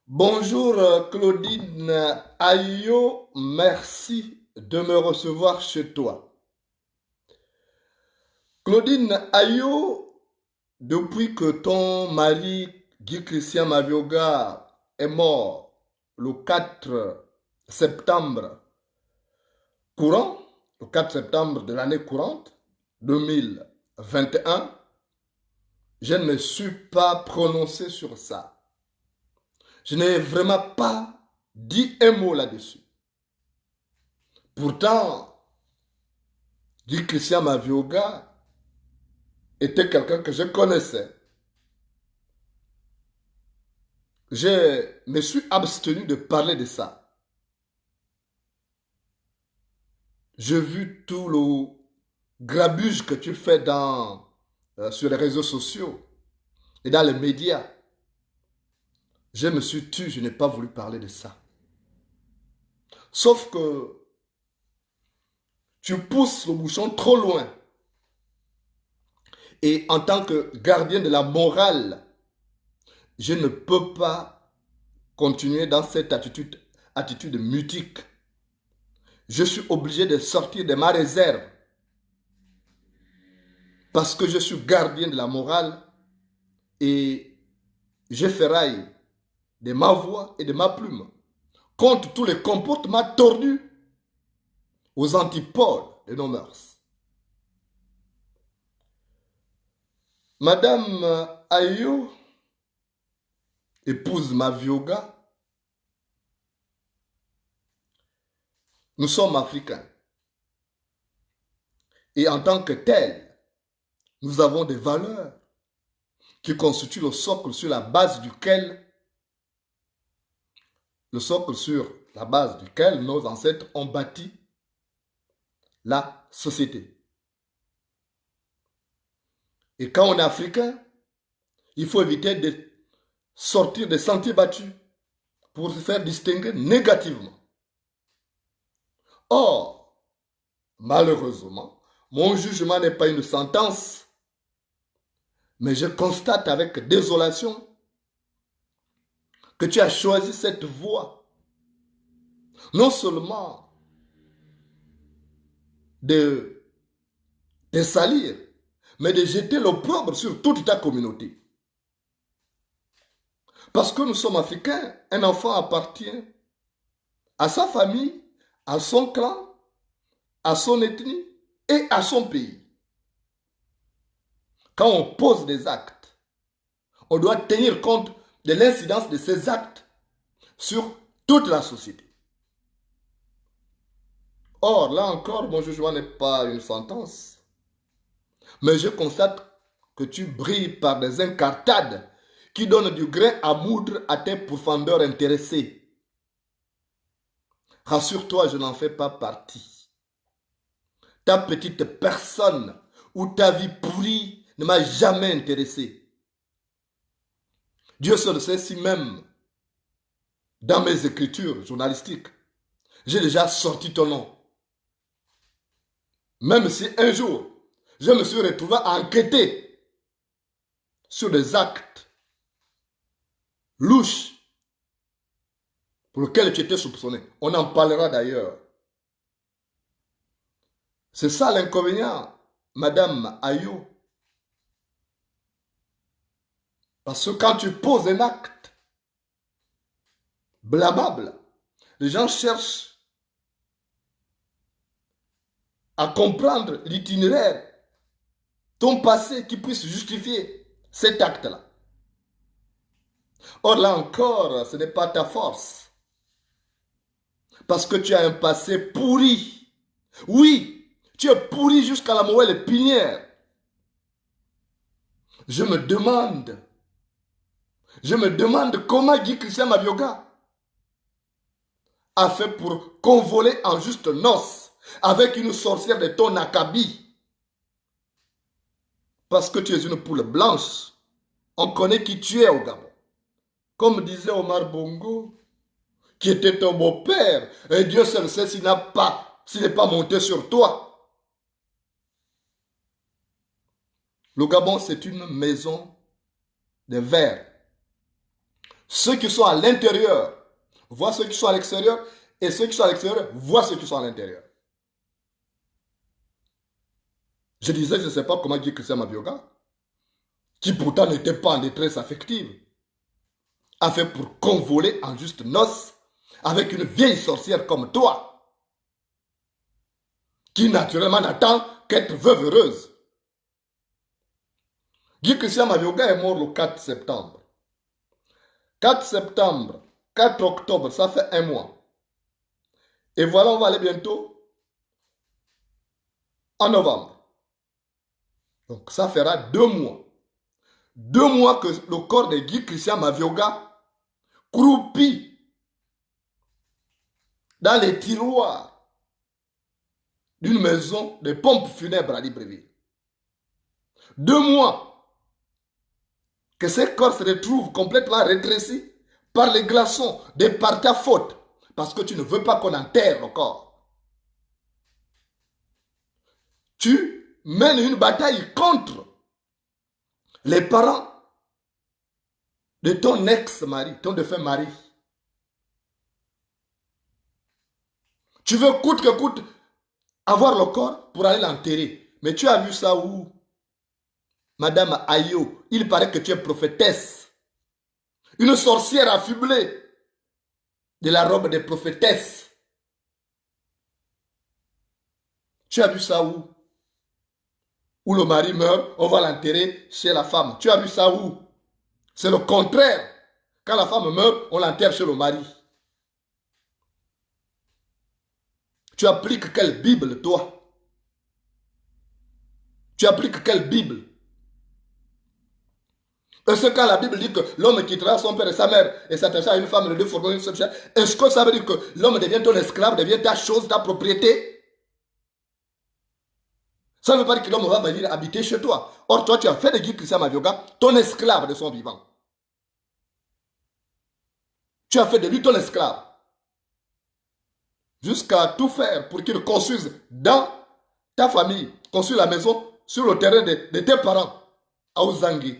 Bonjour Claudine Ayo, merci de me recevoir chez toi. Claudine Ayo, depuis que ton mari Guy Christian Mavioga est mort le 4 septembre courant, le 4 septembre de l'année courante 2021, je ne me suis pas prononcé sur ça. Je n'ai vraiment pas dit un mot là-dessus. Pourtant, Guy Christian Mavioga était quelqu'un que je connaissais. Je me suis abstenu de parler de ça. J'ai vu tout le grabuge que tu fais sur les réseaux sociaux et dans les médias. Je me suis tué, je n'ai pas voulu parler de ça. Sauf que tu pousses le bouchon trop loin. Et en tant que gardien de la morale, je ne peux pas continuer dans cette attitude mutique. Je suis obligé de sortir de ma réserve parce que je suis gardien de la morale et je ferraille de ma voix et de ma plume contre tous les comportements tordus aux antipodes de nos mœurs. Madame Ayo, épouse Mavioga, nous sommes africains. Et en tant que tels, nous avons des valeurs qui constituent le socle sur la base duquel nos ancêtres ont bâti la société. Et quand on est africain, il faut éviter de sortir des sentiers battus pour se faire distinguer négativement. Or, malheureusement, mon jugement n'est pas une sentence, mais je constate avec désolation que tu as choisi cette voie, non seulement de salir, mais de jeter l'opprobre sur toute ta communauté. Parce que nous sommes africains, un enfant appartient à sa famille, à son clan, à son ethnie et à son pays. Quand on pose des actes, on doit tenir compte de l'incidence de ces actes sur toute la société. Or, là encore, mon jugement n'est pas une sentence, mais je constate que tu brilles par des incartades qui donnent du grain à moudre à tes pourfendeurs intéressés. Rassure-toi, je n'en fais pas partie. Ta petite personne ou ta vie pourrie ne m'a jamais intéressé. Dieu seul sait si même dans mes écritures journalistiques, j'ai déjà sorti ton nom. Même si un jour, je me suis retrouvé à enquêter sur des actes louches pour lesquels tu étais soupçonné. On en parlera d'ailleurs. C'est ça l'inconvénient, Madame Ayo. Parce que quand tu poses un acte blâmable, les gens cherchent à comprendre l'itinéraire, ton passé qui puisse justifier cet acte-là. Or là encore, ce n'est pas ta force. Parce que tu as un passé pourri. Oui, tu es pourri jusqu'à la moelle épinière. Je me demande comment Guy Christian Mavioga a fait pour convoler en juste noces avec une sorcière de ton acabit. Parce que tu es une poule blanche. On connaît qui tu es au Gabon. Comme disait Omar Bongo, qui était ton beau-père, et Dieu seul sait s'il n'est pas monté sur toi. Le Gabon, c'est une maison de verre. Ceux qui sont à l'intérieur voient ceux qui sont à l'extérieur, et ceux qui sont à l'extérieur voient ceux qui sont à l'intérieur. Je disais, je ne sais pas comment dire Christian Mavioga, qui pourtant n'était pas en détresse affective, a fait pour convoler en juste noces avec une vieille sorcière comme toi, qui naturellement n'attend qu'être veuve heureuse. Guy Christian Mavioga est mort le 4 septembre. 4 septembre, 4 octobre, ça fait un mois. Et voilà, on va aller bientôt en novembre. Donc ça fera 2 mois. 2 mois que le corps de Guy Christian Mavioga croupit dans les tiroirs d'une maison de pompes funèbres à Libreville. 2 mois que ces corps se retrouvent complètement rétrécis par les glaçons de par ta faute, parce que tu ne veux pas qu'on enterre le corps. Tu mènes une bataille contre les parents de ton ex-mari, ton défunt mari. Tu veux coûte que coûte avoir le corps pour aller l'enterrer. Mais tu as vu ça où? Madame Ayo, il paraît que tu es prophétesse. Une sorcière affublée de la robe des prophétesses. Tu as vu ça où? où le mari meurt, on va l'enterrer chez la femme. Tu as vu ça où? C'est le contraire. Quand la femme meurt, on l'enterre chez le mari. Tu appliques quelle Bible, toi? Tu appliques quelle Bible? Est-ce que quand la Bible dit que l'homme quittera son père et sa mère et s'attachera à une femme, les deux formeront une seule chair, est-ce que ça veut dire que l'homme devient ton esclave, devient ta chose, ta propriété? Ça ne veut pas dire que l'homme va venir habiter chez toi. Or, toi, tu as fait de Guy Christian Mavioga ton esclave de son vivant. Tu as fait de lui ton esclave. Jusqu'à tout faire pour qu'il construise dans ta famille, construise la maison sur le terrain de tes parents à Ozangui.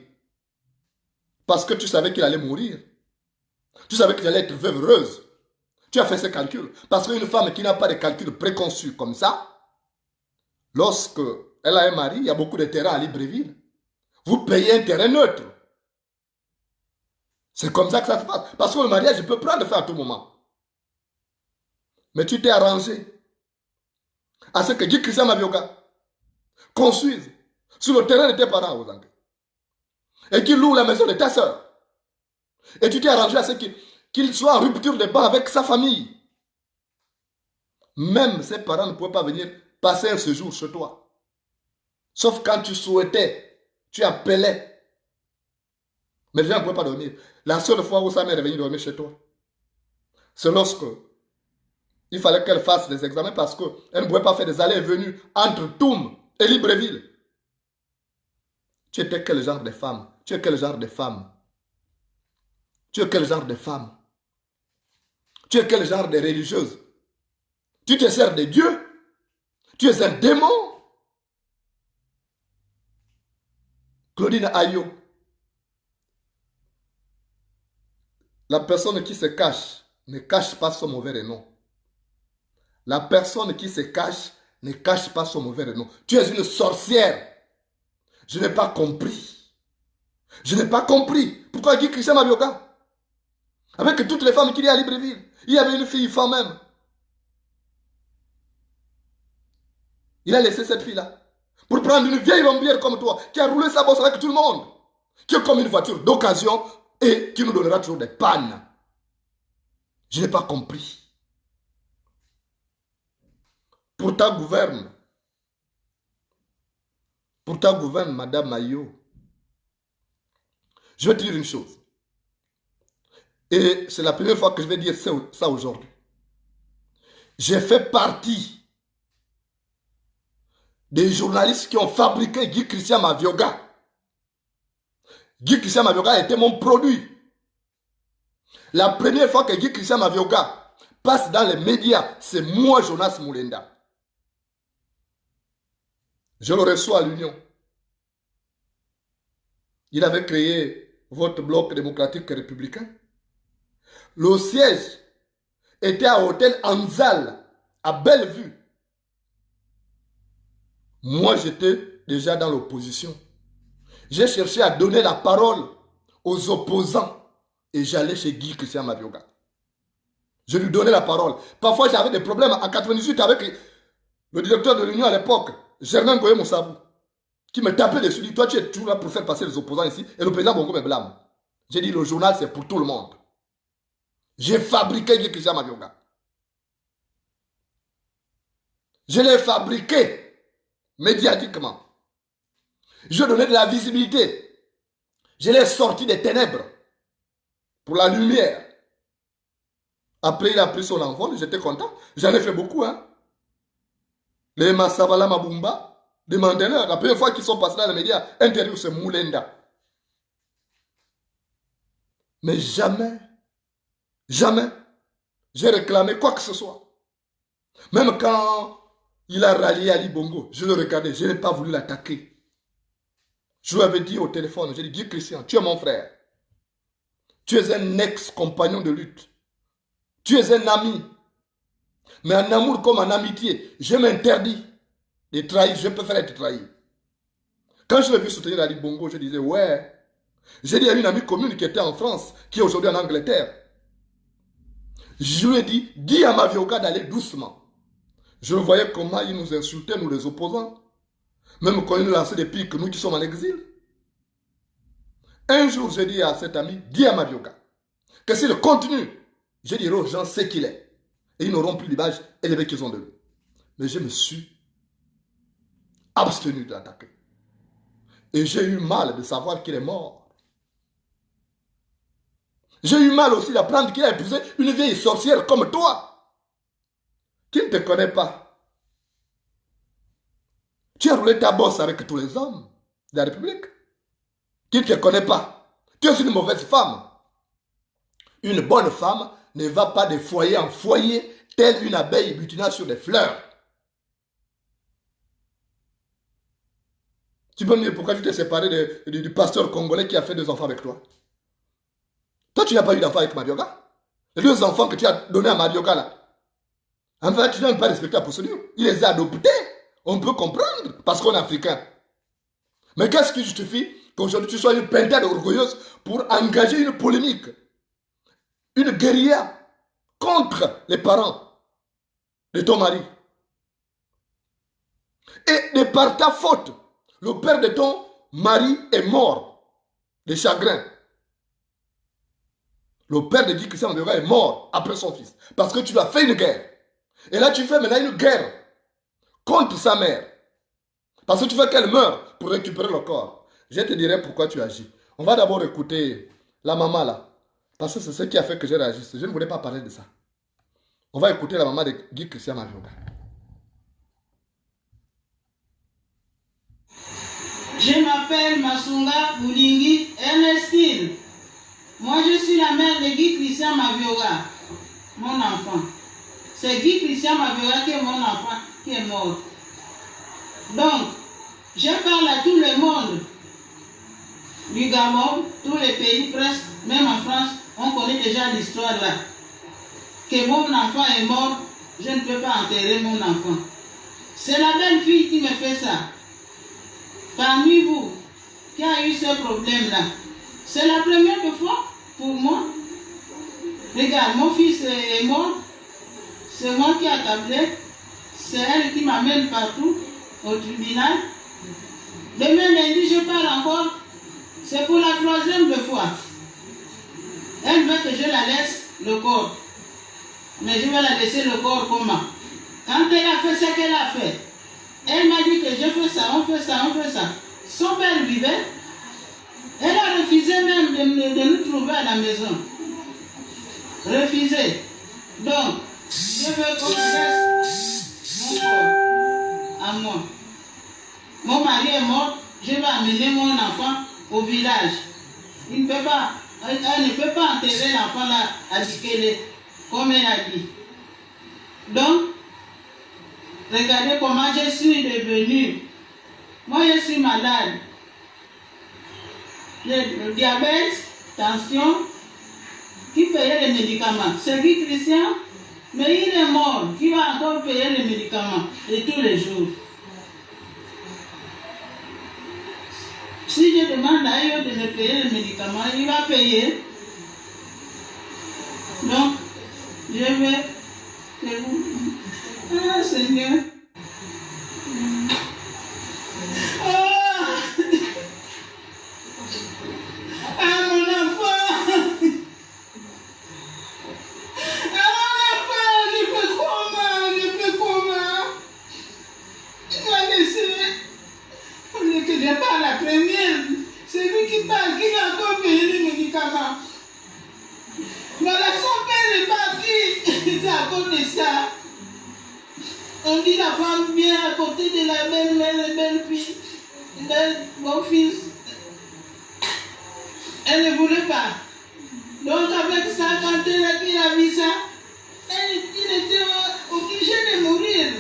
Parce que tu savais qu'il allait mourir. Tu savais qu'il allait être veuve heureuse. Tu as fait ce calcul. Parce qu'une femme qui n'a pas de calcul préconçu comme ça, lorsque elle a un mari, il y a beaucoup de terrains à Libreville. Vous payez un terrain neutre. C'est comme ça que ça se passe. Parce que le mariage peut prendre fin à tout moment. Mais tu t'es arrangé à ce que Guy Christian Mavioga construise sur le terrain de tes parents aux Anglais. Et qu'il loue la maison de ta soeur. Et tu t'es arrangé à ce qu'il soit en rupture de banc avec sa famille. Même ses parents ne pouvaient pas venir passer un séjour chez toi. Sauf quand tu souhaitais, tu appelais. Mais les gens ne pouvaient pas dormir. La seule fois où sa mère est venue dormir chez toi, c'est lorsque il fallait qu'elle fasse des examens parce qu'elle ne pouvait pas faire des allées et venues entre Toum et Libreville. Tu étais quel genre de femme? Tu es quel genre de femme? Tu es quel genre de femme? Tu es quel genre de religieuse? Tu te sers de Dieu? Tu es un démon? Claudine Ayo, la personne qui se cache ne cache pas son mauvais nom. La personne qui se cache ne cache pas son mauvais nom. Tu es une sorcière. Je n'ai pas compris. Je n'ai pas compris. Pourquoi Guy Christian Mavioga? Avec toutes les femmes qu'il y a à Libreville, il y avait une fille femme même. Il a laissé cette fille-là pour prendre une vieille rombière comme toi, qui a roulé sa bosse avec tout le monde, qui est comme une voiture d'occasion et qui nous donnera toujours des pannes. Je n'ai pas compris. Pour ta gouverne, Madame Mayo, je vais te dire une chose. Et c'est la première fois que je vais dire ça aujourd'hui. J'ai fait partie des journalistes qui ont fabriqué Guy Christian Mavioga. Guy Christian Mavioga était mon produit. La première fois que Guy Christian Mavioga passe dans les médias, c'est moi, Jonas Moulenda. Je le reçois à l'Union. Il avait créé votre bloc démocratique et républicain. Le siège était à Hôtel Anzal, à Bellevue. Moi, j'étais déjà dans l'opposition. J'ai cherché à donner la parole aux opposants et j'allais chez Guy Christian Mavioga. Je lui donnais la parole. Parfois, j'avais des problèmes en 98 avec le directeur de l'Union à l'époque, Germain Goye Moussabou, qui me tapait dessus. Il dit, toi, tu es toujours là pour faire passer les opposants ici. Et le président Bongo me blâme. J'ai dit, le journal, c'est pour tout le monde. J'ai fabriqué Guy Christian Mavioga. Je l'ai fabriqué médiatiquement. Je donnais de la visibilité. Je l'ai sorti des ténèbres pour la lumière. Après, il a pris son envol, j'étais content. J'en ai fait beaucoup, hein. Les Massavala Mabumba, demandez-leur. La première fois qu'ils sont passés dans les médias, interview, c'est Moulenda. Mais jamais, jamais, j'ai réclamé quoi que ce soit. Même quand il a rallié Ali Bongo, je le regardais, je n'ai pas voulu l'attaquer. Je lui avais dit au téléphone, j'ai dit, Guy Christian, tu es mon frère. Tu es un ex-compagnon de lutte. Tu es un ami. Mais en amour comme en amitié, je m'interdis de trahir, je préfère être trahi. Quand je l'ai vu soutenir Ali Bongo, je disais, ouais. J'ai dit à une amie commune qui était en France, qui est aujourd'hui en Angleterre. Je lui ai dit, dis à Mavioga d'aller doucement. Je voyais comment il nous insultait, nous les opposants. Même quand ils nous lançaient des pics, nous qui sommes en exil. Un jour, j'ai dit à cet ami, dis à Mabioka, que s'il continue, je dirai aux gens ce qu'il est. Et ils n'auront plus l'image élevée qu'ils ont de lui. Mais je me suis abstenu de l'attaquer. Et j'ai eu mal de savoir qu'il est mort. J'ai eu mal aussi d'apprendre qu'il a épousé une vieille sorcière comme toi, qui ne te connaît pas. Tu as roulé ta bosse avec tous les hommes de la République, qui ne te connaît pas. Tu es une mauvaise femme. Une bonne femme ne va pas de foyer en foyer, telle une abeille butinant sur des fleurs. Tu peux me dire pourquoi tu t'es séparé du pasteur congolais qui a fait 2 enfants avec toi? Toi, tu n'as pas eu d'enfant avec Mabioka. Les 2 enfants que tu as donnés à Mabioka, là. En fait, tu n'as même pas respecté la procédure. Il les a adoptés. On peut comprendre, parce qu'on est africain. Mais qu'est-ce qui justifie qu'aujourd'hui tu sois une pintade orgueilleuse pour engager une polémique, une guérilla contre les parents de ton mari? Et de par ta faute, le père de ton mari est mort de chagrin. Le père de Guy Christian Mabioka est mort après son fils. Parce que tu lui as fait une guerre. Et là, tu fais maintenant une guerre contre sa mère. Parce que tu veux qu'elle meure pour récupérer le corps. Je te dirai pourquoi tu agis. On va d'abord écouter la maman là. Parce que c'est ce qui a fait que j'ai réagi. Je ne voulais pas parler de ça. On va écouter la maman de Guy Christian Mabioka. Je m'appelle Masunga Boulingi Ernestine. Moi, je suis la mère de Guy Christian Mabioka, mon enfant. C'est Guy Christian Mabioka qui est mon enfant, qui est mort. Donc, je parle à tout le monde du Gabon, tous les pays presque, même en France, on connaît déjà l'histoire là. Que mon enfant est mort, je ne peux pas enterrer mon enfant. C'est la belle fille qui me fait ça. Parmi vous, qui a eu ce problème-là, c'est la première fois pour moi. Regarde, mon fils est mort, c'est moi qui ai tablé, c'est elle qui m'amène partout, au tribunal. Demain lundi, je pars encore, c'est pour la 3e fois. Elle veut que je la laisse le corps. Mais je vais la laisser le corps comment? Quand elle a fait ce qu'elle a fait, elle m'a dit que je fais ça, on fait ça, on fait ça. Son père vivait. Elle a refusé même de nous trouver à la maison. Refusé. Donc, je veux qu'on laisse mon corps à moi. Mon mari est mort, je vais amener mon enfant au village. Il ne peut pas, elle ne peut pas enterrer l'enfant là à Dikele, comme elle a dit. Donc, regardez comment je suis devenue. Moi, je suis malade. Le diabète, tension, qui payait les médicaments? C'est Guy Christian, mais il est mort. Qui va encore payer les médicaments? Et tous les jours. Si je demande à eux de me payer les médicaments, il va payer. Donc, je vais que vous... Ah, Seigneur. Ah, ah mon enfant. Ah mon enfant, je peux comment? Tu m'as laissé. On ne connaît pas la première. C'est lui qui parle, qui va encore payer les médicaments. Voilà, son père est parti. C'est à cause de ça. On dit la femme vient à côté de la belle-mère, la belle-fille, mon fils. Elle ne voulait pas. Donc avec ça, quand elle a vu ça, il était obligé de mourir.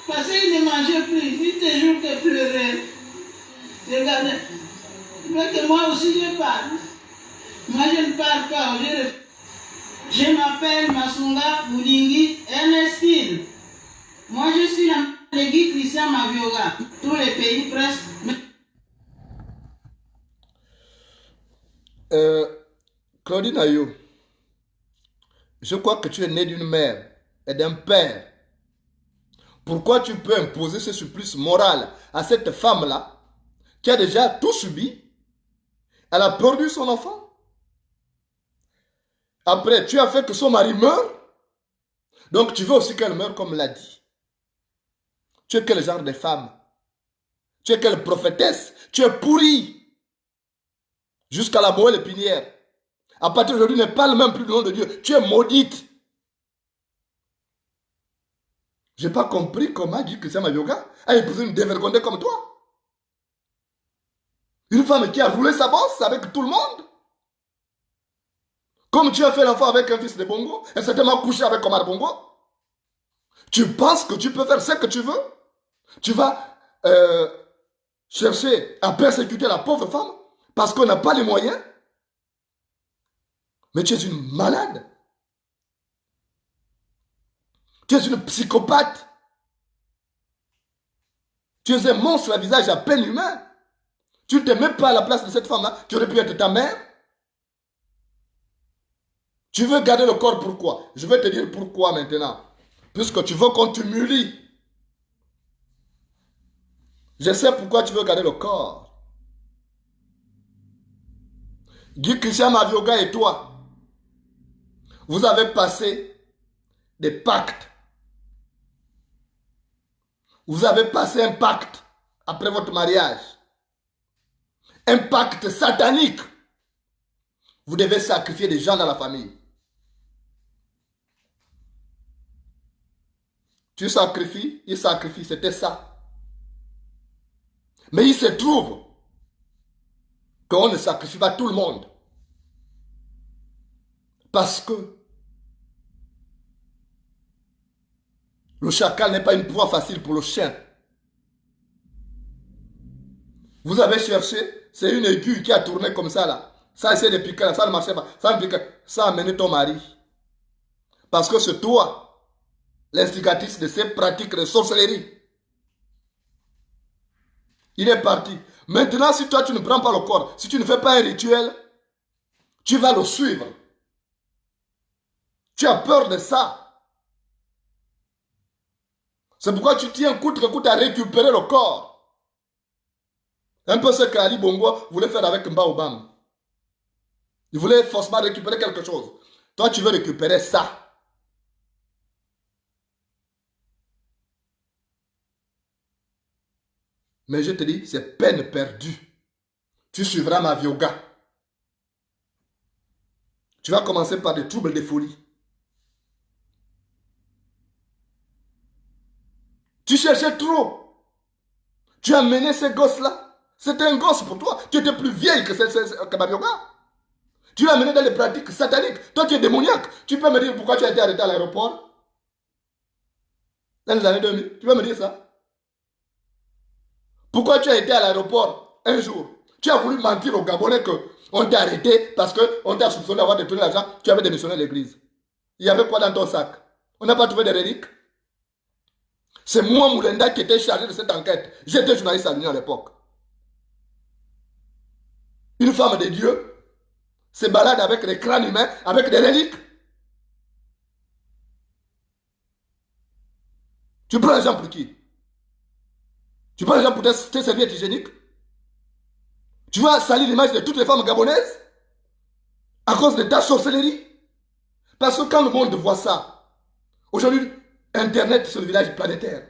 Parce qu'il ne mangeait plus. Il toujours que pleurait. Regardez. Il veut que moi aussi je parle. Moi je ne parle pas. Je m'appelle Masunga Boulingi Ernestine. Moi, je suis la de Guy Christian Mabioka. Tous les pays presque. Claudine Ayou, je crois que tu es né d'une mère et d'un père. Pourquoi tu peux imposer ce supplice moral à cette femme-là qui a déjà tout subi? Elle a perdu son enfant. Après, tu as fait que son mari meure. Donc, tu veux aussi qu'elle meure comme l'a dit. Tu es quel genre de femme? Tu es quelle prophétesse? Tu es pourrie. Jusqu'à la moelle épinière. À partir d'aujourd'hui, ne parle même plus du nom de Dieu. Tu es maudite. Je n'ai pas compris comment dit que c'est ma yoga a épousé une dévergondée comme toi. Une femme qui a roulé sa bosse avec tout le monde. Comme tu as fait l'enfant avec un fils de Bongo, et certainement couché avec Omar Bongo. Tu penses que tu peux faire ce que tu veux? Tu vas chercher à persécuter la pauvre femme parce qu'on n'a pas les moyens? Mais tu es une malade. Tu es une psychopathe. Tu es un monstre à visage à peine humain. Tu ne te mets pas à la place de cette femme-là qui aurait pu être ta mère. Tu veux garder le corps, pourquoi? Je vais te dire pourquoi maintenant. Puisque tu veux qu'on t'humilie. Je sais pourquoi tu veux garder le corps. Guy Christian Mavioga et toi, vous avez passé des pactes. Vous avez passé un pacte après votre mariage. Un pacte satanique. Vous devez sacrifier des gens dans la famille. Tu sacrifies, il sacrifie, c'était ça. Mais il se trouve qu'on ne sacrifie pas tout le monde. Parce que le chacal n'est pas une proie facile pour le chien. Vous avez cherché, c'est une aiguille qui a tourné comme ça là. Ça essaie de piquer, ça ne marchait pas. Ça ne pique, ça a amené ton mari. Parce que c'est toi, l'instigatrice de ces pratiques de sorcellerie. Il est parti. Maintenant, si toi tu ne prends pas le corps, si tu ne fais pas un rituel, tu vas le suivre. Tu as peur de ça. C'est pourquoi tu tiens coûte que coûte à récupérer le corps. Un peu ce qu'Ali Bongo voulait faire avec Mbaobam. Il voulait forcément récupérer quelque chose. Toi, tu veux récupérer ça. Mais je te dis, c'est peine perdue. Tu suivras ma yoga. Tu vas commencer par des troubles de folie. Tu cherchais trop. Tu as mené ces gosses-là. C'était un gosse pour toi. Tu étais plus vieille que ma yoga. Tu l'as mené dans les pratiques sataniques. Toi, tu es démoniaque. Tu peux me dire pourquoi tu as été arrêté à l'aéroport dans les années 2000. Tu peux me dire ça? Pourquoi tu as été à l'aéroport un jour? Tu as voulu mentir aux Gabonais qu'on t'a arrêté parce qu'on t'a soupçonné d'avoir détourné l'argent. Tu avais démissionné de l'église. Il y avait quoi dans ton sac? On n'a pas trouvé de reliques. C'est moi, Moulenda, qui était chargé de cette enquête. J'étais journaliste à l'Union à l'époque. Une femme de Dieu se balade avec des crânes humains, avec des reliques. Tu prends les gens pour qui? Tu prends les gens pour tes serviettes hygiéniques? Tu vas salir l'image de toutes les femmes gabonaises à cause de ta sorcellerie? Parce que quand le monde voit ça, aujourd'hui, Internet, c'est le village planétaire.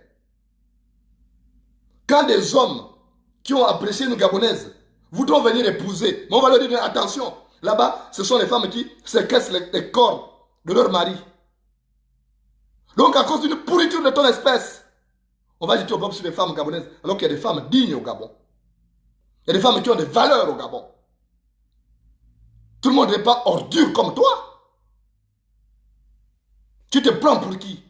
Quand des hommes qui ont apprécié une gabonaise voudront venir épouser, mais on va leur dire attention, là-bas, ce sont les femmes qui séquestrent les corps de leur mari. Donc, à cause d'une pourriture de ton espèce, on va jeter au peuple sur les femmes gabonaises, alors qu'il y a des femmes dignes au Gabon. Il y a des femmes qui ont des valeurs au Gabon. Tout le monde n'est pas ordure comme toi. Tu te prends pour qui?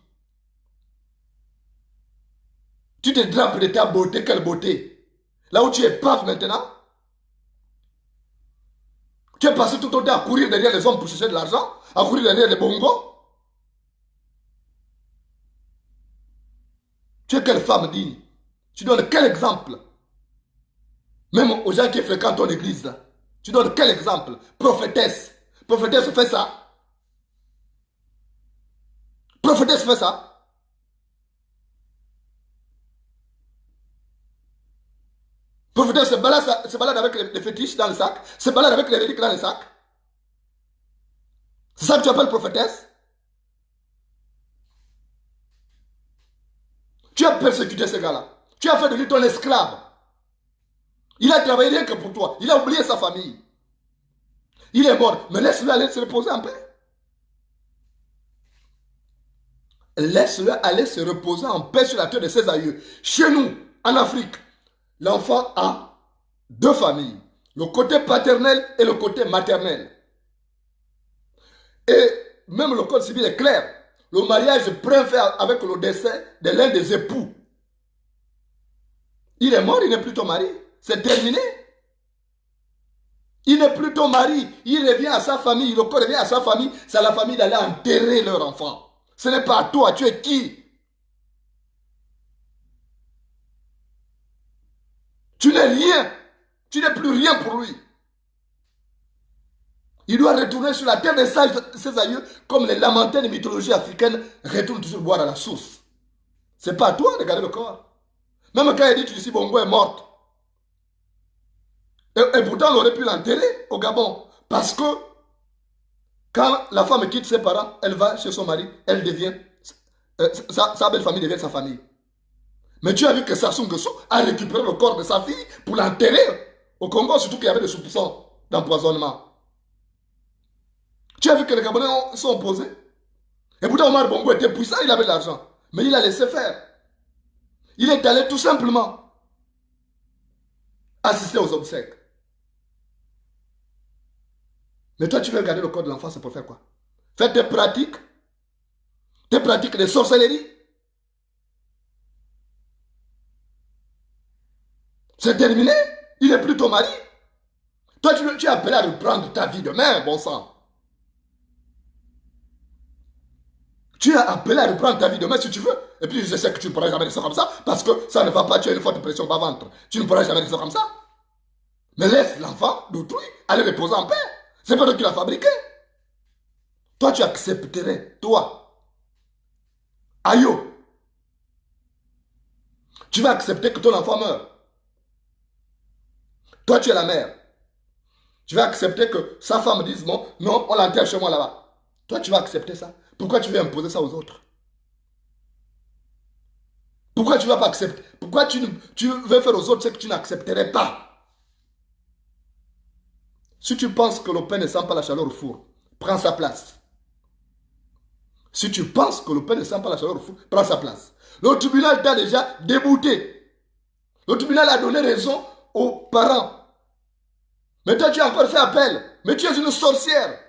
Tu te drapes de ta beauté, quelle beauté? Là où tu es paf maintenant, tu es passé tout ton temps à courir derrière les hommes pour chercher de l'argent, à courir derrière les bongos. Tu es quelle femme digne? Tu donnes quel exemple? Même aux gens qui fréquentent ton église, là, tu donnes quel exemple? Prophétesse. Prophétesse fait ça. Prophétesse fait ça. Prophétesse se balade avec les fétiches dans le sac, se balade avec les reliques dans le sac. C'est ça que tu appelles prophétesse? Tu as persécuté ce gars-là. Tu as fait de lui ton esclave. Il a travaillé rien que pour toi. Il a oublié sa famille. Il est mort. Mais laisse-le aller se reposer en paix. Laisse-le aller se reposer en paix sur la terre de ses aïeux. Chez nous, en Afrique, l'enfant a deux familles. Le côté paternel et le côté maternel. Et même le code civil est clair. Le mariage prend fin avec le décès de l'un des époux. Il est mort, il n'est plus ton mari. C'est terminé. Il n'est plus ton mari. Il revient à sa famille. Le corps revient à sa famille. C'est à la famille d'aller enterrer leur enfant. Ce n'est pas à toi. Tu es qui? Tu n'es rien. Tu n'es plus rien pour lui. Il doit retourner sur la terre des sages de ses aïeux, comme les lamentins de mythologie africaine retournent toujours boire à la source. C'est pas à toi de garder le corps. Même quand il dit que Bongo est morte. Et pourtant, on aurait pu l'enterrer au Gabon. Parce que quand la femme quitte ses parents, elle va chez son mari, elle devient, sa belle famille devient sa famille. Mais tu as vu que Sassou Nguesso a récupéré le corps de sa fille pour l'enterrer au Congo, surtout qu'il y avait des soupçons d'empoisonnement. Tu as vu que les Gabonais sont opposés. Et pourtant, Omar Bongo était puissant, il avait de l'argent. Mais il a laissé faire. Il est allé tout simplement assister aux obsèques. Mais toi, tu veux garder le corps de l'enfant, c'est pour faire quoi? Faire tes pratiques de sorcellerie. C'est terminé. Il n'est plus ton mari. Toi, tu es appelé à reprendre ta vie demain, bon sang. Tu es appelé à reprendre ta vie demain si tu veux. Et puis je sais que tu ne pourras jamais rester comme ça parce que ça ne va pas, tu as une forte pression bas ventre. Tu ne pourras jamais rester comme ça. Mais laisse l'enfant d'autrui aller reposer en paix. C'est pas toi qui l'as fabriqué. Toi, tu accepterais, toi, Ayo, tu vas accepter que ton enfant meure. Toi, tu es la mère. Tu vas accepter que sa femme dise non, non, on l'enterre chez moi là-bas. Toi, tu vas accepter ça. Pourquoi tu veux imposer ça aux autres? Pourquoi tu ne vas pas accepter? Pourquoi tu veux faire aux autres ce que tu n'accepterais pas? Si tu penses que le pain ne sent pas la chaleur au four, prends sa place. Si tu penses que le pain ne sent pas la chaleur au four, prends sa place. Le tribunal t'a déjà débouté. Le tribunal a donné raison aux parents. Mais toi, tu as encore fait appel. Mais tu es une sorcière.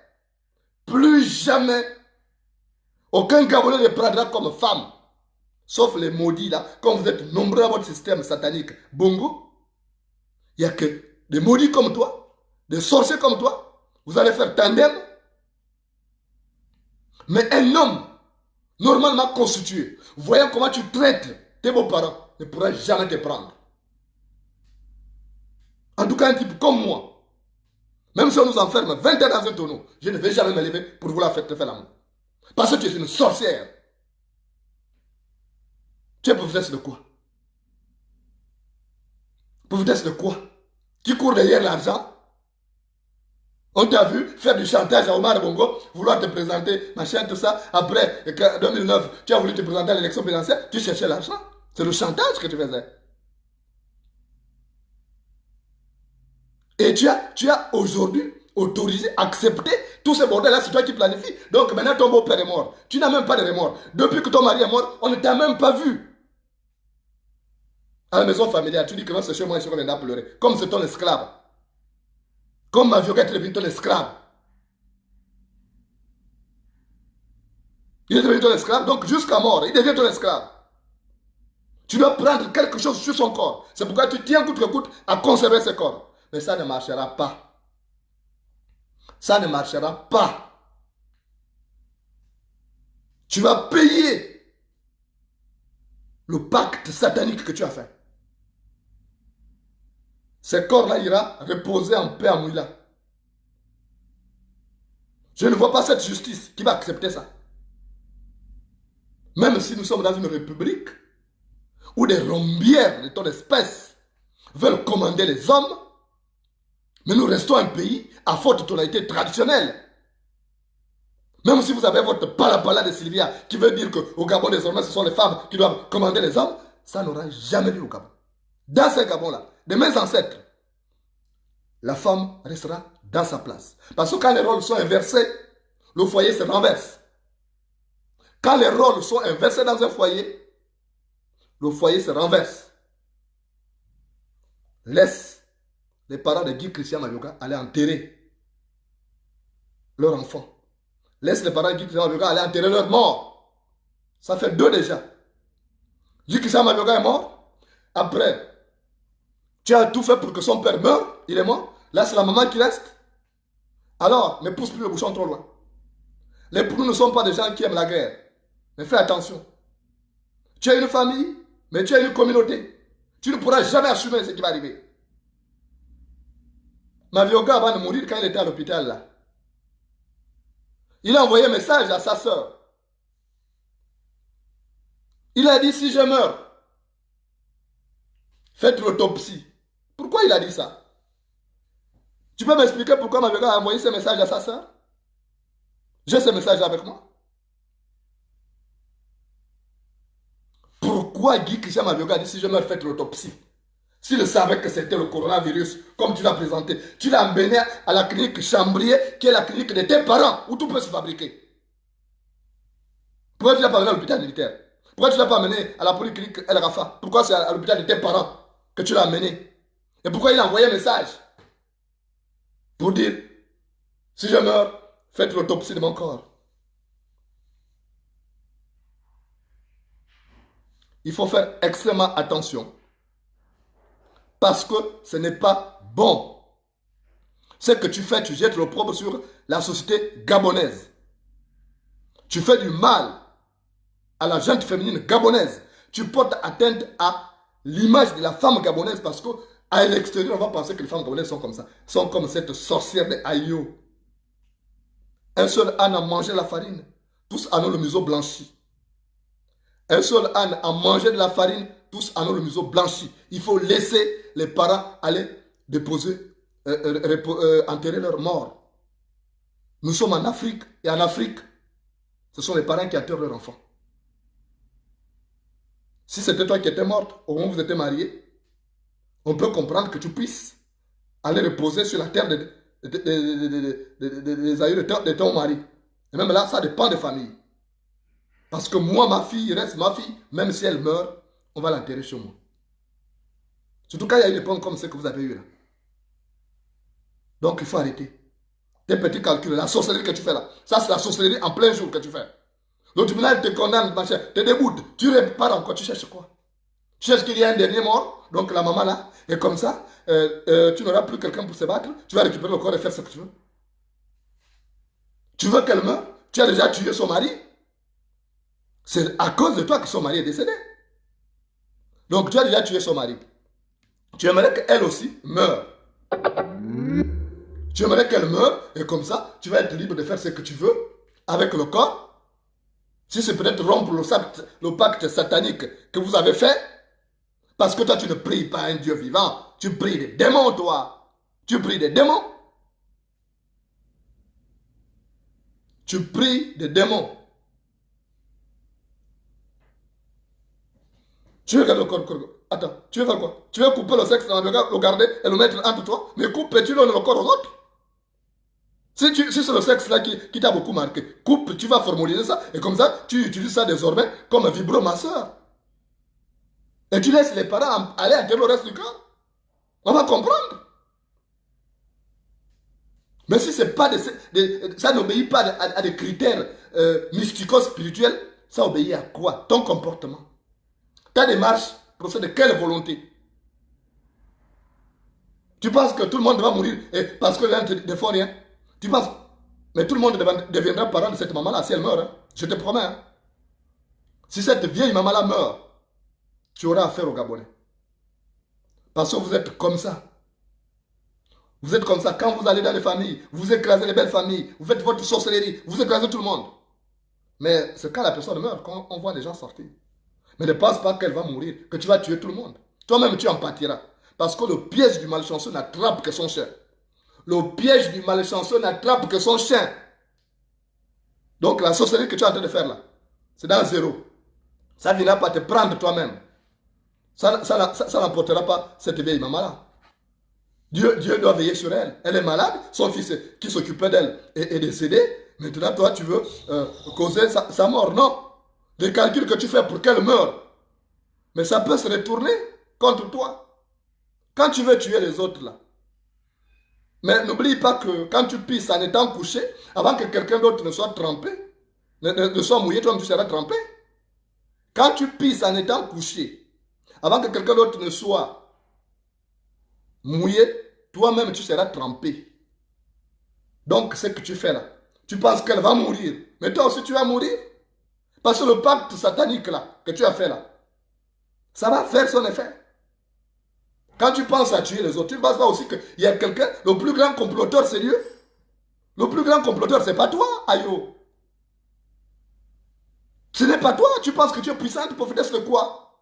Plus jamais, aucun Gabonais ne prendra comme femme. Sauf les maudits là. Comme vous êtes nombreux dans votre système satanique. Bongo. Il n'y a que des maudits comme toi. Des sorciers comme toi. Vous allez faire tandem. Mais un homme normalement constitué, voyant comment tu traites tes beaux-parents, ne pourra jamais te prendre. En tout cas, un type comme moi, même si on nous enferme 20 ans dans un tonneau, je ne vais jamais me lever pour vouloir te faire l'amour. Parce que tu es une sorcière. Tu es prophétesse de quoi? Prophétesse de quoi? Qui court derrière l'argent? On t'a vu faire du chantage à Omar Bongo, vouloir te présenter, machin, tout ça. Après 2009, tu as voulu te présenter à l'élection présidentielle, tu cherchais l'argent. C'est le chantage que tu faisais. Et tu as aujourd'hui autorisé, accepté tous ces bordels-là, c'est toi qui planifies. Donc maintenant ton beau-père est mort. Tu n'as même pas de remords. Depuis que ton mari est mort, on ne t'a même pas vu. À la maison familiale, tu dis que non, c'est chez moi, je viens à pleurer. Comme c'est ton esclave. Comme ma violette est devenue ton esclave. Il est devenu ton esclave, donc jusqu'à mort, il devient ton esclave. Tu dois prendre quelque chose sur son corps. C'est pourquoi tu tiens coûte que coûte à conserver ce corps. Mais ça ne marchera pas. Ça ne marchera pas. Tu vas payer le pacte satanique que tu as fait. Ce corps-là ira reposer en paix à Mouila. Je ne vois pas cette justice qui va accepter ça. Même si nous sommes dans une république où des rombières de ton espèce veulent commander les hommes, mais nous restons un pays à forte tonalité traditionnelle. Même si vous avez votre palapala de Sylvia qui veut dire qu'au Gabon, désormais, ce sont les femmes qui doivent commander les hommes, ça n'aura jamais lieu au Gabon. Dans ce Gabon-là, de mes ancêtres, la femme restera dans sa place. Parce que quand les rôles sont inversés, le foyer se renverse. Quand les rôles sont inversés dans un foyer, le foyer se renverse. Laisse les parents de Guy Christian Mavioga aller enterrer leur enfant. Laisse les parents de Guy Christian Mavioga aller enterrer leur mort. Ça fait 2 déjà. Guy Christian Mavioga est mort. Après, tu as tout fait pour que son père meure. Il est mort. Là, c'est la maman qui reste. Alors, ne pousse plus le bouchon trop loin. Les poulous ne sont pas des gens qui aiment la guerre. Mais fais attention. Tu as une famille, mais tu as une communauté. Tu ne pourras jamais assumer ce qui va arriver. Mavioga, avant de mourir, quand il était à l'hôpital, là, il a envoyé un message à sa soeur. Il a dit, si je meurs, faites l'autopsie. Pourquoi il a dit ça? Tu peux m'expliquer pourquoi Mavioga a envoyé ce message à sa soeur? J'ai ce message avec moi. Pourquoi Guy Christian Mavioga a dit si je meurs, faites l'autopsie? S'il savait que c'était le coronavirus, comme tu l'as présenté, tu l'as emmené à la clinique Chambrier, qui est la clinique de tes parents, où tout peut se fabriquer. Pourquoi tu ne l'as pas amené à l'hôpital militaire? Pourquoi tu ne l'as pas amené à la polyclinique El Rafa? Pourquoi c'est à l'hôpital de tes parents que tu l'as amené? Et pourquoi il a envoyé un message pour dire, si je meurs, faites l'autopsie de mon corps? Il faut faire extrêmement attention. Parce que ce n'est pas bon. Ce que tu fais, tu jettes l'opprobre sur la société gabonaise. Tu fais du mal à la gente féminine gabonaise. Tu portes atteinte à l'image de la femme gabonaise parce qu'à l'extérieur, on va penser que les femmes gabonaises sont comme ça. Sont comme cette sorcière de Ayo. Un seul âne a mangé la farine. Tous en ont le museau blanchi. Un seul âne a mangé de la farine. Tous en ont le museau blanchi. Il faut laisser les parents aller déposer, enterrer leurs morts. Nous sommes en Afrique. Et en Afrique, ce sont les parents qui enterrent leurs enfants. Si c'était toi qui étais morte, au moment où vous étiez mariés, on peut comprendre que tu puisses aller reposer sur la terre des aïeux de ton mari. Et même là, ça dépend des familles. Parce que moi, ma fille reste ma fille. Même si elle meurt, on va l'enterrer chez moi. Surtout quand il y a une époque comme ce que vous avez eu là. Donc il faut arrêter. Tes petits calculs, la sorcellerie que tu fais là. Ça, c'est la sorcellerie en plein jour que tu fais. Le tribunal te condamne, machin, te déboute. Tu repars encore, tu cherches quoi? Tu cherches qu'il y ait un dernier mort, donc la maman là, et comme ça, tu n'auras plus quelqu'un pour se battre, tu vas récupérer le corps et faire ce que tu veux. Tu veux qu'elle meure? Tu as déjà tué son mari. C'est à cause de toi que son mari est décédé. Donc tu as déjà tué son mari. Tu aimerais qu'elle aussi meure. Tu aimerais qu'elle meure, et comme ça, tu vas être libre de faire ce que tu veux avec le corps. Si c'est peut-être rompre le pacte satanique que vous avez fait, parce que toi, tu ne pries pas un Dieu vivant, tu pries des démons, toi. Tu pries des démons. Tu pries des démons. Tu veux garder le corps. Attends, tu veux faire quoi? Tu veux couper le sexe, le garder et le mettre entre toi? Mais coupe et tu donnes le corps aux autres. Si c'est le sexe là qui t'a beaucoup marqué, coupe, tu vas formaliser ça. Et comme ça, tu utilises ça désormais comme un vibromasseur. Et tu laisses les parents aller enterrer le reste du corps. On va comprendre. Mais si c'est pas ça n'obéit pas à des critères mystico-spirituels, ça obéit à quoi? Ton comportement. Ta démarche procède de quelle volonté? Tu penses que tout le monde va mourir et parce que l'un ne fait rien? Tu penses? Mais tout le monde deviendra parent de cette maman-là si elle meurt. Hein? Je te promets. Hein? Si cette vieille maman-là meurt, tu auras affaire aux Gabonais. Parce que vous êtes comme ça. Vous êtes comme ça. Quand vous allez dans les familles, vous écrasez les belles familles, vous faites votre sorcellerie, vous écrasez tout le monde. Mais c'est quand la personne meurt qu'on voit les gens sortir. Mais ne pense pas qu'elle va mourir, que tu vas tuer tout le monde. Toi-même, tu en pâtiras. Parce que le piège du malchanceux n'attrape que son chien. Le piège du malchanceux n'attrape que son chien. Donc la sorcellerie que tu es en train de faire là, c'est dans zéro. Ça ne viendra pas te prendre toi-même. Ça n'emportera pas cette vieille maman-là. Dieu doit veiller sur elle. Elle est malade. Son fils qui s'occupait d'elle est décédé. Maintenant, toi, tu veux causer sa mort. Non. Les calculs que tu fais pour qu'elle meure. Mais ça peut se retourner contre toi. Quand tu veux tuer les autres, là. Mais n'oublie pas que quand tu pisses en étant couché, avant que quelqu'un d'autre ne soit trempé, ne soit mouillé, toi-même tu seras trempé. Quand tu pisses en étant couché, avant que quelqu'un d'autre ne soit mouillé, toi-même tu seras trempé. Donc c'est ce que tu fais là. Tu penses qu'elle va mourir, mais toi aussi tu vas mourir. Parce que le pacte satanique là, que tu as fait là, ça va faire son effet. Quand tu penses à tuer les autres, tu ne penses pas aussi qu'il y a quelqu'un, le plus grand comploteur c'est Dieu. Le plus grand comploteur c'est pas toi, Ayo. Ce n'est pas toi, tu penses que tu es puissante pour faire de quoi?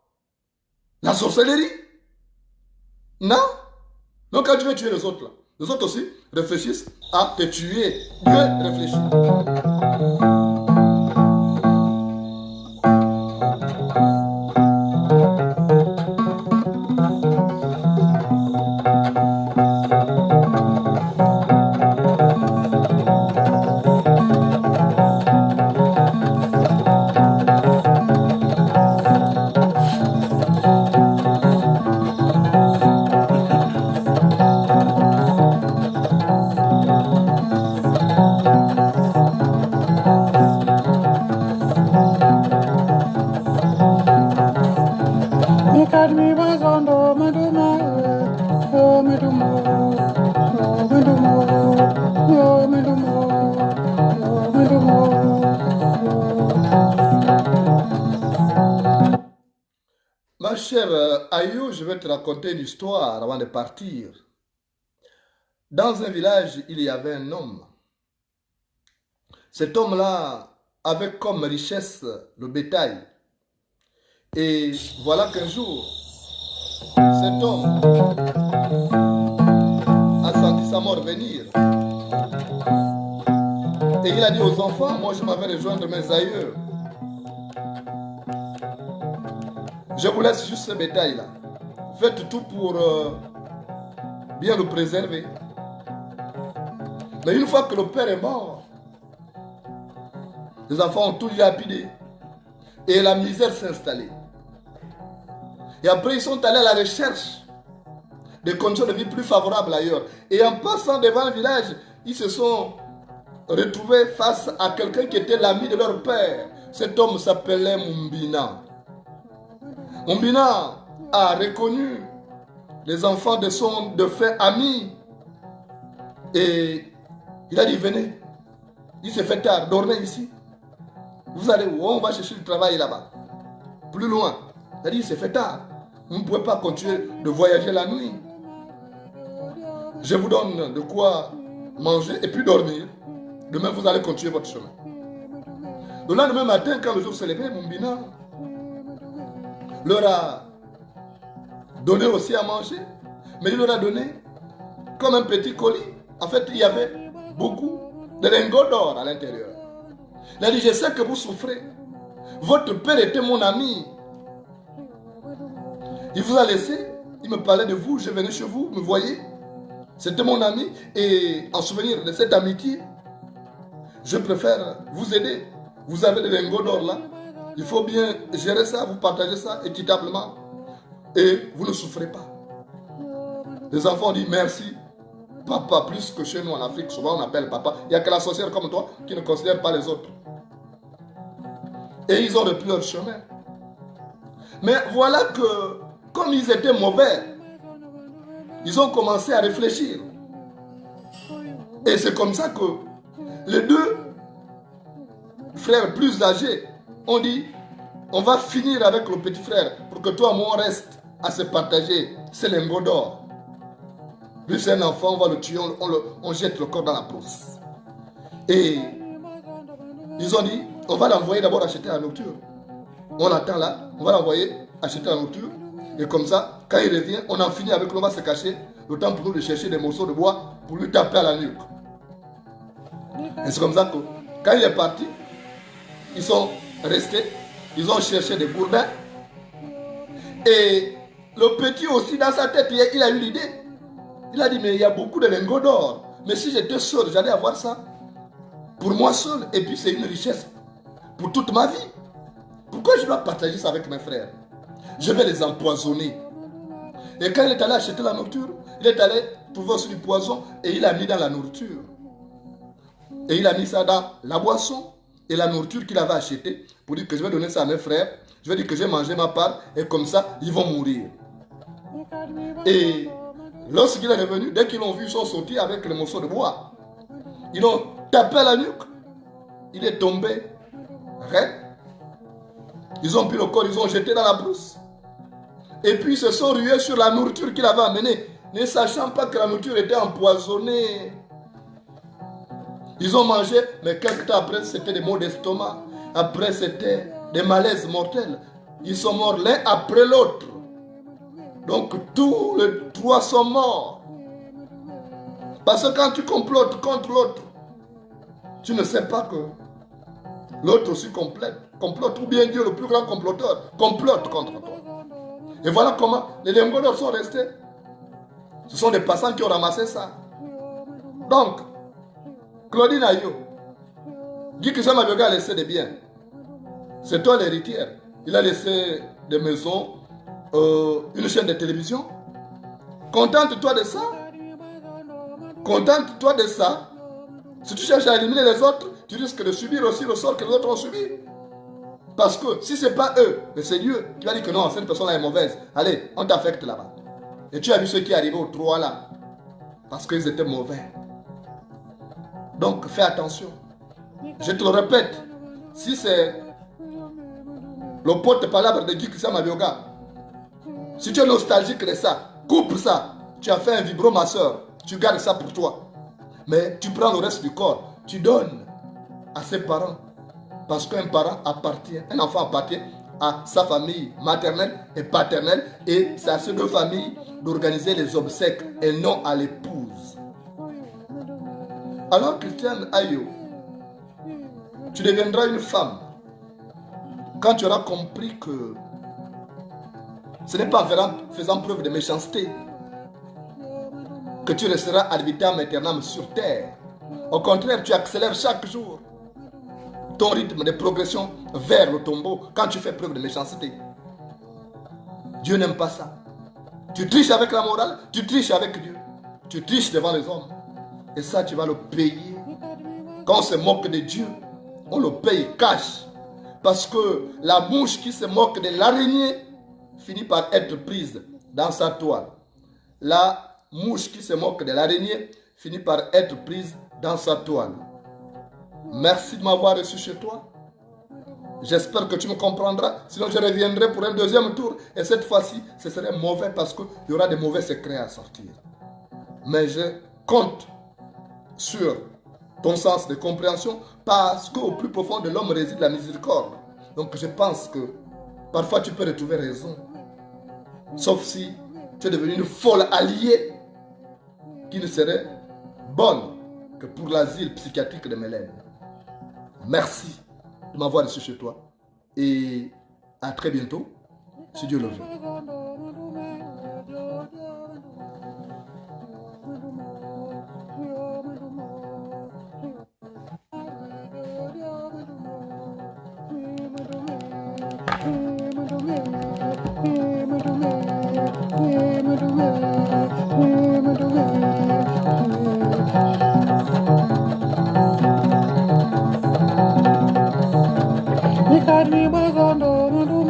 La sorcellerie? Non. Donc quand tu veux tuer les autres là, les autres aussi réfléchissent à te tuer. Dieu réfléchit. Ma chère Ayo, je vais te raconter une histoire avant de partir. Dans un village, il y avait un homme. Cet homme-là avait comme richesse le bétail. Et voilà qu'un jour, cet homme a senti sa mort venir. Et il a dit aux enfants, moi je m'en vais rejoindre mes aïeux. Je vous laisse juste ce bétail-là. Faites tout pour bien le préserver. Mais une fois que le père est mort, les enfants ont tout lapidé. Et la misère s'est installée. Et après, ils sont allés à la recherche des conditions de vie plus favorables ailleurs. Et en passant devant un village, ils se sont retrouvés face à quelqu'un qui était l'ami de leur père. Cet homme s'appelait Mumbina. Mumbina a reconnu les enfants de son défunt ami. Et il a dit, venez. Il s'est fait tard, dormez ici. Vous allez où? On va chercher du travail là-bas. Plus loin. Il a dit, il s'est fait tard. Vous ne pouvez pas continuer de voyager la nuit. Je vous donne de quoi manger et puis dormir. Demain, vous allez continuer votre chemin. Le lendemain matin, quand le jour s'est levé, Mumbina leur a donné aussi à manger. Mais il leur a donné comme un petit colis. En fait, il y avait beaucoup de lingots d'or à l'intérieur. Il a dit, je sais que vous souffrez. Votre père était mon ami. Il vous a laissé. Il me parlait de vous. Je venais chez vous, me voyez. C'était mon ami. Et en souvenir de cette amitié, je préfère vous aider. Vous avez des lingots d'or là. Il faut bien gérer ça. Vous partagez ça équitablement. Et vous ne souffrez pas. Les enfants ont dit merci. Papa, plus que chez nous en Afrique, souvent on appelle papa. Il n'y a que la sorcière comme toi qui ne considère pas les autres. Et ils ont repris leur chemin. Mais voilà que, comme ils étaient mauvais, ils ont commencé à réfléchir. Et c'est comme ça que les deux frères plus âgés ont dit, on va finir avec le petit frère pour que toi et moi on reste à se partager ces lingots d'or. Lui c'est un enfant, on va le tuer, on jette le corps dans la brousse. Et ils ont dit, on va l'envoyer d'abord acheter la nourriture. On l'attend là, on va l'envoyer acheter la nourriture. Et comme ça, quand il revient, on en finit avec, on va se cacher, le temps pour nous de chercher des morceaux de bois pour lui taper à la nuque. Et c'est comme ça que, quand il est parti, ils sont restés, ils ont cherché des gourdins. Et le petit aussi, dans sa tête, il a eu l'idée. Il a dit, mais il y a beaucoup de lingots d'or. Mais si j'étais seul, j'allais avoir ça. Pour moi seul. Et puis c'est une richesse pour toute ma vie. Pourquoi je dois partager ça avec mes frères? Je vais les empoisonner. Et quand il est allé acheter la nourriture, il est allé trouver aussi du poison et il a mis dans la nourriture. Et il a mis ça dans la boisson et la nourriture qu'il avait achetée pour dire que je vais donner ça à mes frères. Je vais dire que j'ai mangé ma part et comme ça, ils vont mourir. Et lorsqu'il est revenu, dès qu'ils l'ont vu, ils sont sortis avec le morceau de bois. Ils l'ont tapé à la nuque. Il est tombé raide. Ils ont pris le corps, ils ont jeté dans la brousse. Et puis ils se sont rués sur la nourriture qu'il avait amenée, ne sachant pas que la nourriture était empoisonnée. Ils ont mangé, mais quelques temps après, c'était des maux d'estomac. Après, c'était des malaises mortels. Ils sont morts l'un après l'autre. Donc, tous les trois sont morts. Parce que quand tu complotes contre l'autre, tu ne sais pas que l'autre aussi complote, ou bien Dieu, le plus grand comploteur, complote contre toi. Et voilà comment les lingots d'or sont restés. Ce sont des passants qui ont ramassé ça. Donc, Claudine Ayo, dit que Jean Mabioga a laissé des biens. C'est toi l'héritière. Il a laissé des maisons, une chaîne de télévision. Contente-toi de ça. Contente-toi de ça. Si tu cherches à éliminer les autres, tu risques de subir aussi le sort que les autres ont subi. Parce que si ce n'est pas eux, mais c'est Dieu qui va dire que non, cette personne-là est mauvaise. Allez, on t'affecte là-bas. Et tu as vu ceux qui arrivaient au 3 là. Parce qu'ils étaient mauvais. Donc fais attention. Je te le répète. Si c'est le pote palabre de Guy Christian Mabioga, si tu es nostalgique de ça, coupe ça. Tu as fait un vibro, ma soeur. Tu gardes ça pour toi. Mais tu prends le reste du corps. Tu donnes à ses parents. Parce qu'un parent appartient, un enfant appartient à sa famille maternelle et paternelle. Et c'est à ces deux familles d'organiser les obsèques et non à l'épouse. Alors, Christiane Ayo, tu deviendras une femme quand tu auras compris que ce n'est pas en faisant preuve de méchanceté que tu resteras ad vitam aeternam sur terre. Au contraire, tu accélères chaque jour ton rythme de progression vers le tombeau quand tu fais preuve de méchanceté. Dieu n'aime pas ça. Tu triches avec la morale, tu triches avec Dieu. Tu triches devant les hommes. Et ça, tu vas le payer. Quand on se moque de Dieu, on le paye cash. Parce que la mouche qui se moque de l'araignée finit par être prise dans sa toile. La mouche qui se moque de l'araignée finit par être prise dans sa toile. Merci de m'avoir reçu chez toi. J'espère que tu me comprendras. Sinon, je reviendrai pour un deuxième tour. Et cette fois-ci, ce serait mauvais parce qu'il y aura des mauvais secrets à sortir. Mais je compte sur ton sens de compréhension parce qu'au plus profond de l'homme réside la miséricorde. Donc, je pense que parfois, tu peux retrouver raison. Sauf si tu es devenu une folle alliée qui ne serait bonne que pour l'asile psychiatrique de Mélène. Merci de m'avoir reçu chez toi et à très bientôt, si Dieu le veut. Carne, mas andou,